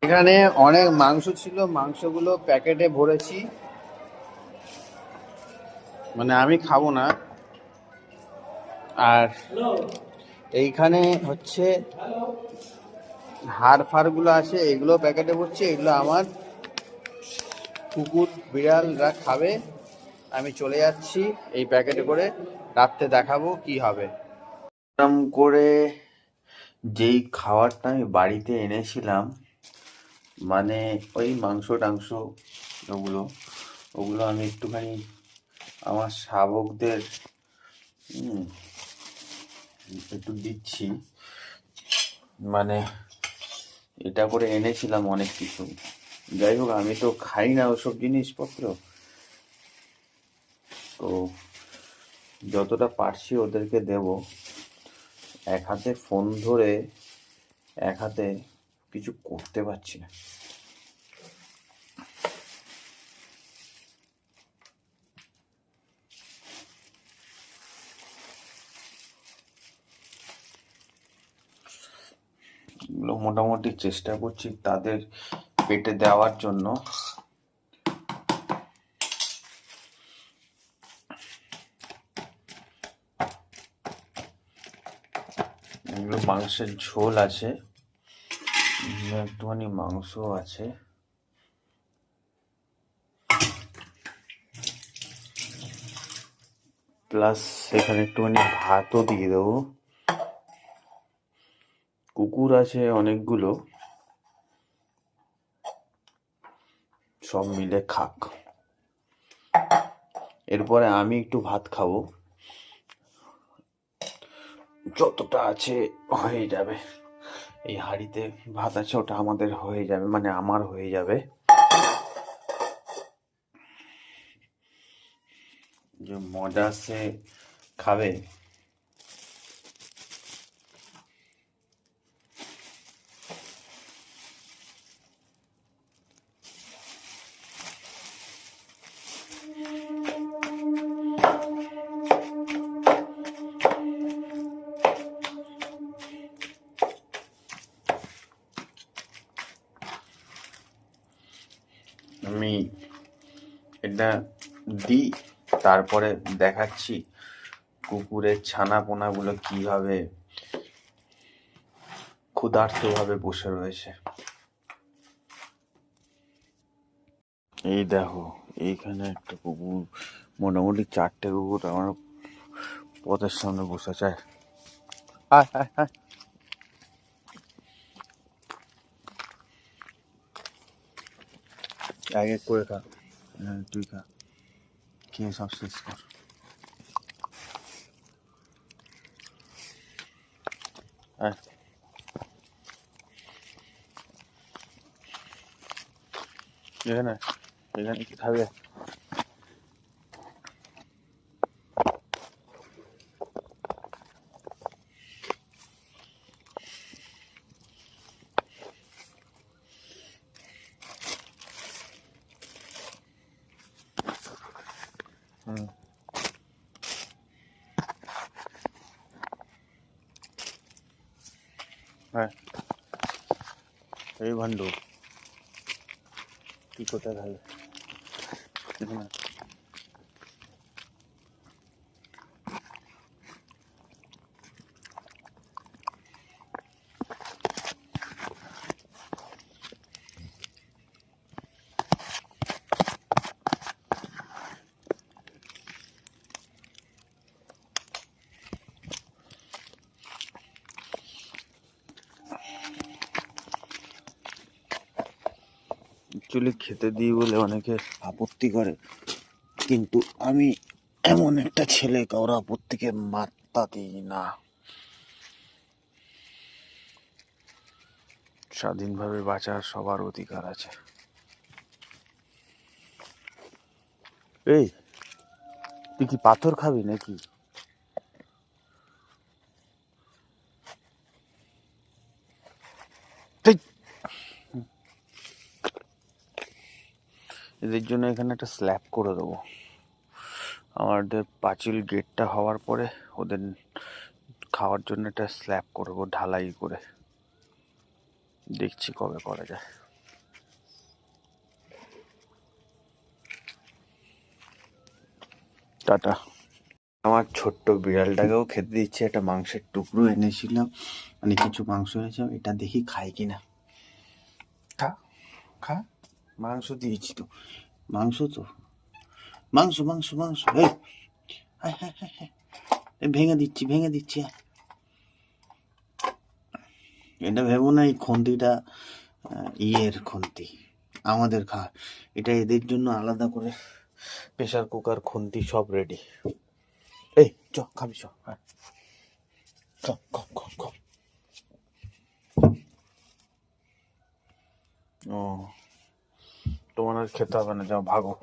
এখানে অনেক মাংস ছিল, মাংসগুলো প্যাকেটে ভরেছি, মানে আমি খাবো না। আর এইখানে হচ্ছে হাড় ফাড়গুলো আছে, এগুলো প্যাকেটে ভরছি, এগুলো আমার কুকুর বিড়ালরা খাবে। আমি চলে যাচ্ছি এই প্যাকেটে করে, রাত্রে দেখাবো কি হবে। এরকম করে যেই খাবারটা আমি বাড়িতে এনেছিলাম, মানে ওই মাংস টাংস ওগুলো ওগুলো আমি একটুখানি আমার শাবকদের একটু দিচ্ছি। মানে এটা করে এনেছিলাম অনেক কিছু। যাই হোক, আমি তো খাই না ওসব জিনিসপত্র, তো যতটা পারছি ওদেরকে দেব। এক হাতে ফোন ধরে এক হাতে কিছু করতে পারছি না। এগুলো মোটামুটি চেষ্টা করছি তাদের পেটে দেওয়ার জন্য। এগুলো মাংসের ঝোল আছে, একটুখানি মাংস আছে, প্লাস এখানে একটুখানি ভাতও দিয়ে দেবো। কুকুর আছে অনেকগুলো, সব মিলে খাক। এরপরে আমি একটু ভাত খাবো, যতটা আছে হয়ে যাবে। এই হাঁড়িতে ভাত আছে, ওটা আমাদের হয়ে যাবে, মানে আমার হয়ে যাবে। যে মজা সে খাবে। আমি এটা দিই, তারপরে দেখাচ্ছি কুকুরের ছানা পোনাগুলো কিভাবে ক্ষুধার্তভাবে বসে রয়েছে। এই দেখো, এইখানে একটা কুকুর, মোটামুটি 4টে কুকুর আমার পথের সামনে বসে চায়। আয় আয় আয়, এক এক করে খা। হ্যাঁ, তুই খা, খেয়ে সব শেষ কর। আয়, এখানে এখানে কি খাবে? হুম, হ্যাঁ। এই ভান্ডু, তুই কোথায় খাবে? এখানে। অ্যাকচুয়ালি খেতে দিই বলে অনেকে আপত্তি করে, কিন্তু আমি এমন একটা ছেলে, কারোর আপত্তিকে মাত্তা দিই না। স্বাধীনভাবে বাঁচার সবার অধিকার আছে। এই, তুই কি পাথর খাবি নাকি? এদের জন্য এখানে একটা স্ল্যাব করে দেবো। আমাদের পাঁচিল গেটটা হওয়ার পরে ওদের খাওয়ার জন্য একটা স্ল্যাব করবো, ঢালাই করে। দেখছি কবে করা যায়। টাটা। আমার ছোট্ট বিড়ালটাকেও খেতে দিচ্ছে, একটা মাংসের টুকরো এনেছিলাম, মানে কিছু মাংস এনেছিলাম, এটা দেখি খাই কিনা। খা খা, মাংস দিয়েছি তো, মাংস তো, মাংস মাংস মাংস, এই হায় হায় হায় হায়, ভেঙে দিচ্ছি ভেঙে দিচ্ছি। এটা ভেবো না এই খুন্তিটা ইয়ের খুন্তি, আমাদের খাওয়া, এটা এদের জন্য আলাদা করে প্রেসার কুকার খুন্তি সব রেডি। এই চ খাবি চ, হ্যাঁ চ, কম কম কম। ও তোমার আর খেতে হবে না, যাও ভাগো।